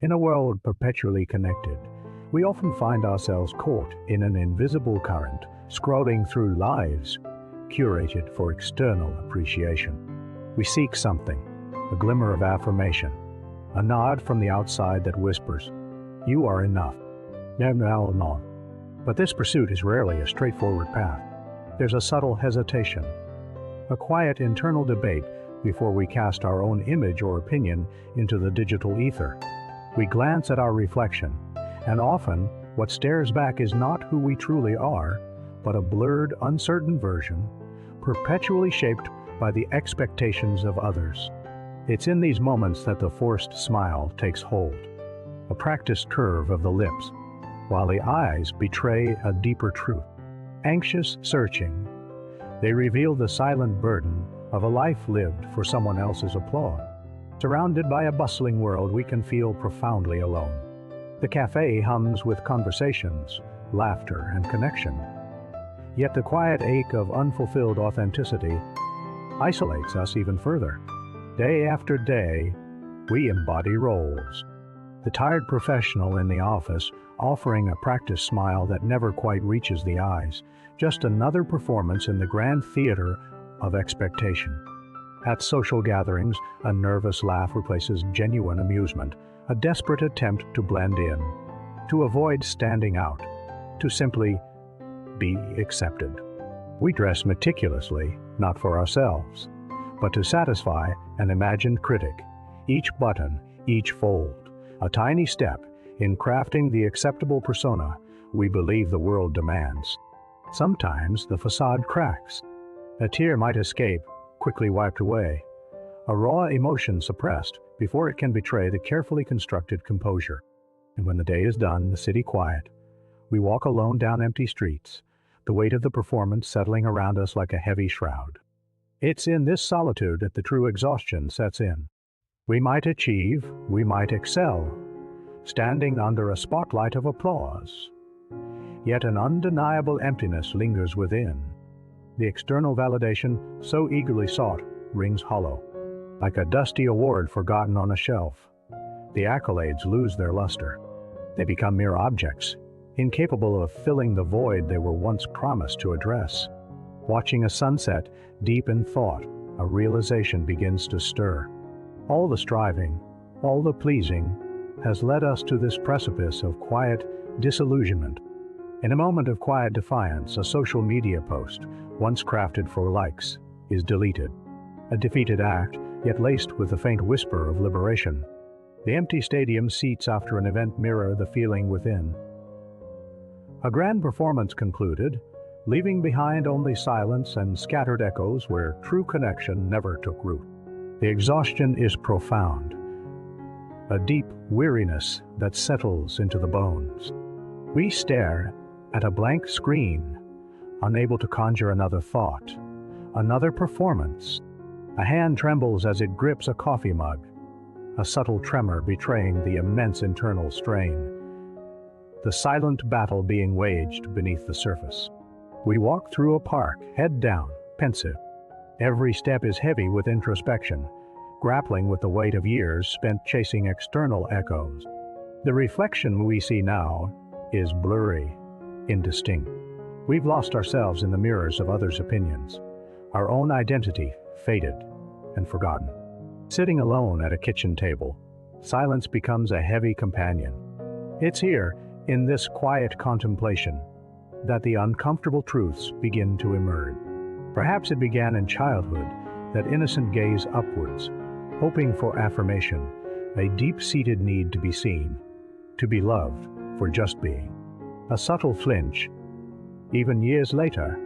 In a world perpetually connected, we often find ourselves caught in an invisible current, scrolling through lives curated for external appreciation. We seek something, a glimmer of affirmation, a nod from the outside that whispers, "You are enough." No. But this pursuit is rarely a straightforward path. There's a subtle hesitation, a quiet internal debate before we cast our own image or opinion into the digital ether. We glance at our reflection, and often what stares back is not who we truly are, but a blurred, uncertain version, perpetually shaped by the expectations of others. It's in these moments that the forced smile takes hold, a practiced curve of the lips, while the eyes betray a deeper truth. Anxious, searching, they reveal the silent burden of a life lived for someone else's applause. Surrounded by a bustling world, we can feel profoundly alone. The cafe hums with conversations, laughter, and connection. Yet the quiet ache of unfulfilled authenticity isolates us even further. Day after day, we embody roles. The tired professional in the office, offering a practiced smile that never quite reaches the eyes, just another performance in the grand theater of expectation. At social gatherings, a nervous laugh replaces genuine amusement, a desperate attempt to blend in, to avoid standing out, to simply be accepted. We dress meticulously, not for ourselves, but to satisfy an imagined critic. Each button, each fold, a tiny step in crafting the acceptable persona we believe the world demands. Sometimes the facade cracks. A tear might escape, quickly wiped away, a raw emotion suppressed before it can betray the carefully constructed composure. And when the day is done, the city quiet, we walk alone down empty streets, the weight of the performance settling around us like a heavy shroud. It's in this solitude that the true exhaustion sets in. We might achieve, we might excel, standing under a spotlight of applause. Yet an undeniable emptiness lingers within. The external validation, so eagerly sought, rings hollow. Like a dusty award forgotten on a shelf, the accolades lose their luster. They become mere objects, incapable of filling the void they were once promised to address. Watching a sunset, deep in thought, a realization begins to stir. All the striving, all the pleasing, has led us to this precipice of quiet disillusionment. In a moment of quiet defiance, a social media post, once crafted for likes, is deleted. A defeated act, yet laced with the faint whisper of liberation. The empty stadium seats after an event mirror the feeling within. A grand performance concluded, leaving behind only silence and scattered echoes where true connection never took root. The exhaustion is profound, a deep weariness that settles into the bones. We stare at a blank screen, unable to conjure another thought, another performance. A hand trembles as it grips a coffee mug, a subtle tremor betraying the immense internal strain. The silent battle being waged beneath the surface. We walk through a park, head down, pensive. Every step is heavy with introspection, grappling with the weight of years spent chasing external echoes. The reflection we see now is blurry, indistinct. We've lost ourselves in the mirrors of others' opinions, our own identity faded and forgotten. Sitting alone at a kitchen table, silence becomes a heavy companion. It's here, in this quiet contemplation, that the uncomfortable truths begin to emerge. Perhaps it began in childhood, that innocent gaze upwards, hoping for affirmation, a deep-seated need to be seen, to be loved for just being. A subtle flinch, even years later,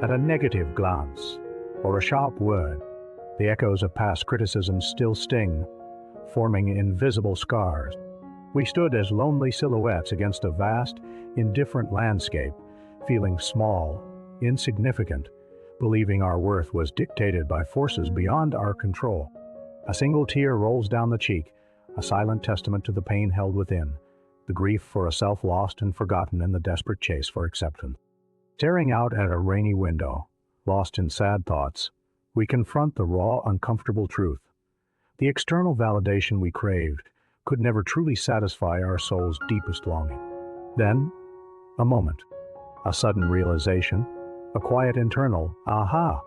at a negative glance or a sharp word. The echoes of past criticisms still sting, forming invisible scars. We stood as lonely silhouettes against a vast, indifferent landscape, feeling small, insignificant, believing our worth was dictated by forces beyond our control. A single tear rolls down the cheek, a silent testament to the pain held within, the grief for a self lost and forgotten in the desperate chase for acceptance. Staring out at a rainy window, lost in sad thoughts, we confront the raw, uncomfortable truth. The external validation we craved, could never truly satisfy our soul's deepest longing. Then, a moment, a sudden realization, a quiet internal aha.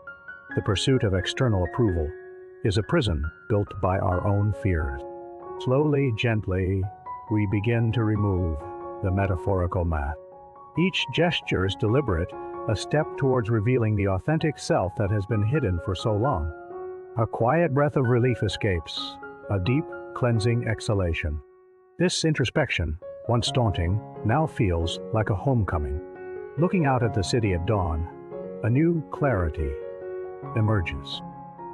The pursuit of external approval is a prison built by our own fears. Slowly, gently, we begin to remove the metaphorical mask. Each gesture is deliberate, a step towards revealing the authentic self that has been hidden for so long. A quiet breath of relief escapes, a deep, cleansing exhalation. This introspection, once daunting, now feels like a homecoming. Looking out at the city at dawn, a new clarity emerges.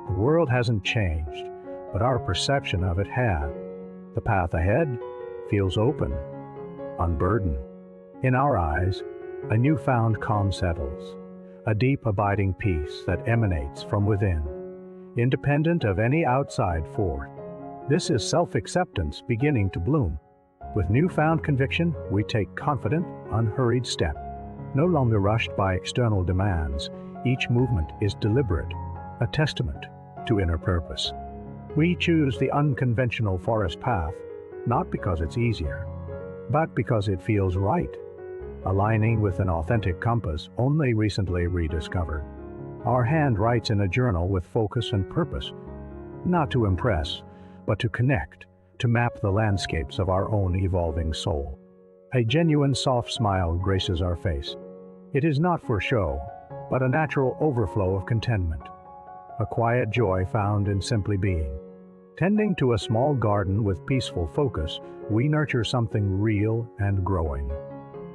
The world hasn't changed, but our perception of it has. The path ahead feels open, unburdened. In our eyes, a newfound calm settles, a deep abiding peace that emanates from within, independent of any outside force. This is self-acceptance beginning to bloom. With newfound conviction, we take confident, unhurried step. No longer rushed by external demands, each movement is deliberate, a testament to inner purpose. We choose the unconventional forest path, not because it's easier, but because it feels right, aligning with an authentic compass only recently rediscovered. Our hand writes in a journal with focus and purpose, not to impress, but to connect, to map the landscapes of our own evolving soul. A genuine soft smile graces our face. It is not for show, but a natural overflow of contentment, a quiet joy found in simply being. Tending to a small garden with peaceful focus, we nurture something real and growing.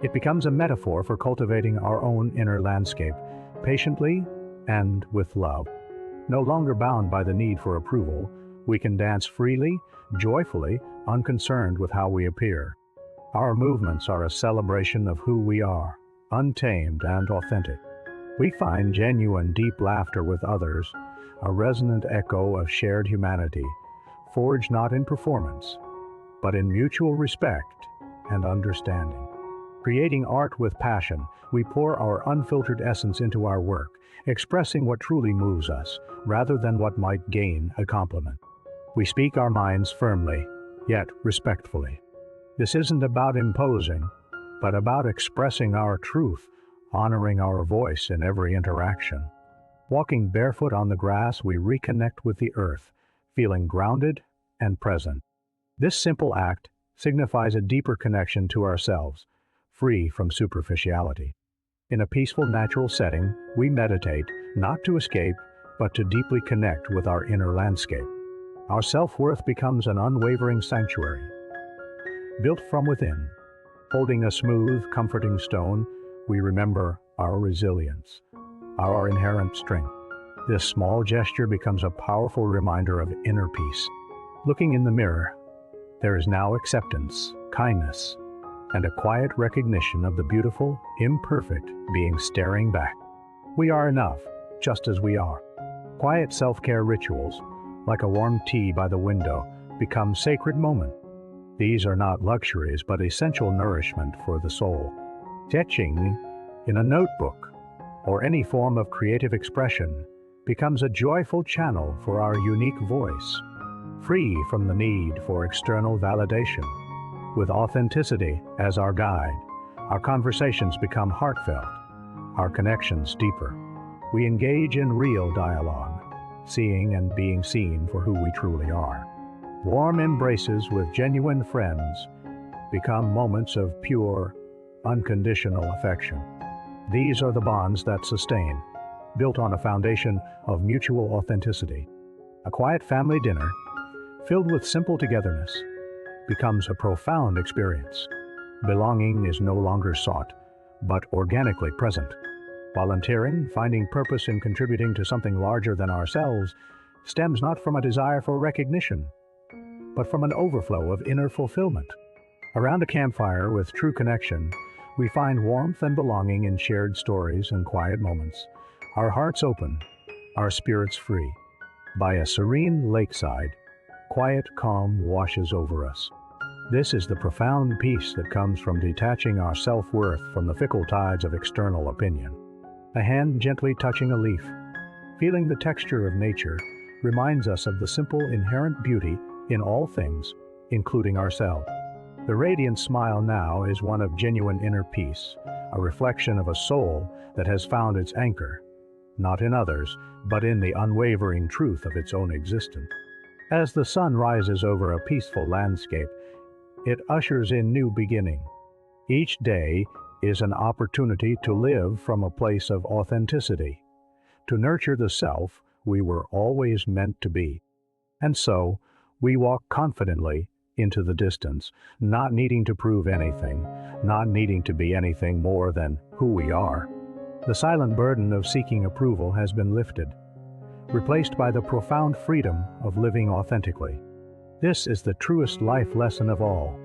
It becomes a metaphor for cultivating our own inner landscape, patiently and with love. No longer bound by the need for approval, we can dance freely, joyfully, unconcerned with how we appear. Our movements are a celebration of who we are, untamed and authentic. We find genuine, deep laughter with others, a resonant echo of shared humanity, forged not in performance, but in mutual respect and understanding. Creating art with passion, we pour our unfiltered essence into our work, expressing what truly moves us, rather than what might gain a compliment. We speak our minds firmly, yet respectfully. This isn't about imposing, but about expressing our truth, honoring our voice in every interaction. Walking barefoot on the grass, we reconnect with the earth, feeling grounded and present. This simple act signifies a deeper connection to ourselves, free from superficiality. In a peaceful, natural setting, we meditate, not to escape, but to deeply connect with our inner landscape. Our self-worth becomes an unwavering sanctuary, built from within. Holding a smooth, comforting stone, we remember our resilience, our inherent strength. This small gesture becomes a powerful reminder of inner peace. Looking in the mirror, there is now acceptance, kindness, and a quiet recognition of the beautiful, imperfect being staring back. We are enough, just as we are. Quiet self-care rituals, like a warm tea by the window, become sacred moments. These are not luxuries, but essential nourishment for the soul. Sketching in a notebook or any form of creative expression becomes a joyful channel for our unique voice, free from the need for external validation. With authenticity as our guide, our conversations become heartfelt, our connections deeper. We engage in real dialogue, seeing and being seen for who we truly are. Warm embraces with genuine friends become moments of pure, unconditional affection. These are the bonds that sustain, built on a foundation of mutual authenticity. A quiet family dinner, filled with simple togetherness, becomes a profound experience. Belonging is no longer sought, but organically present. Volunteering, finding purpose in contributing to something larger than ourselves, stems not from a desire for recognition, but from an overflow of inner fulfillment. Around a campfire with true connection, we find warmth and belonging in shared stories and quiet moments. Our hearts open, our spirits free. By a serene lakeside, quiet calm washes over us. This is the profound peace that comes from detaching our self-worth from the fickle tides of external opinion. A hand gently touching a leaf, feeling the texture of nature, reminds us of the simple inherent beauty in all things, including ourselves. The radiant smile now is one of genuine inner peace, a reflection of a soul that has found its anchor, not in others, but in the unwavering truth of its own existence. As the sun rises over a peaceful landscape, it ushers in new beginning. Each day is an opportunity to live from a place of authenticity, to nurture the self we were always meant to be. And so, we walk confidently into the distance, not needing to prove anything, not needing to be anything more than who we are. The silent burden of seeking approval has been lifted, replaced by the profound freedom of living authentically. This is the truest life lesson of all.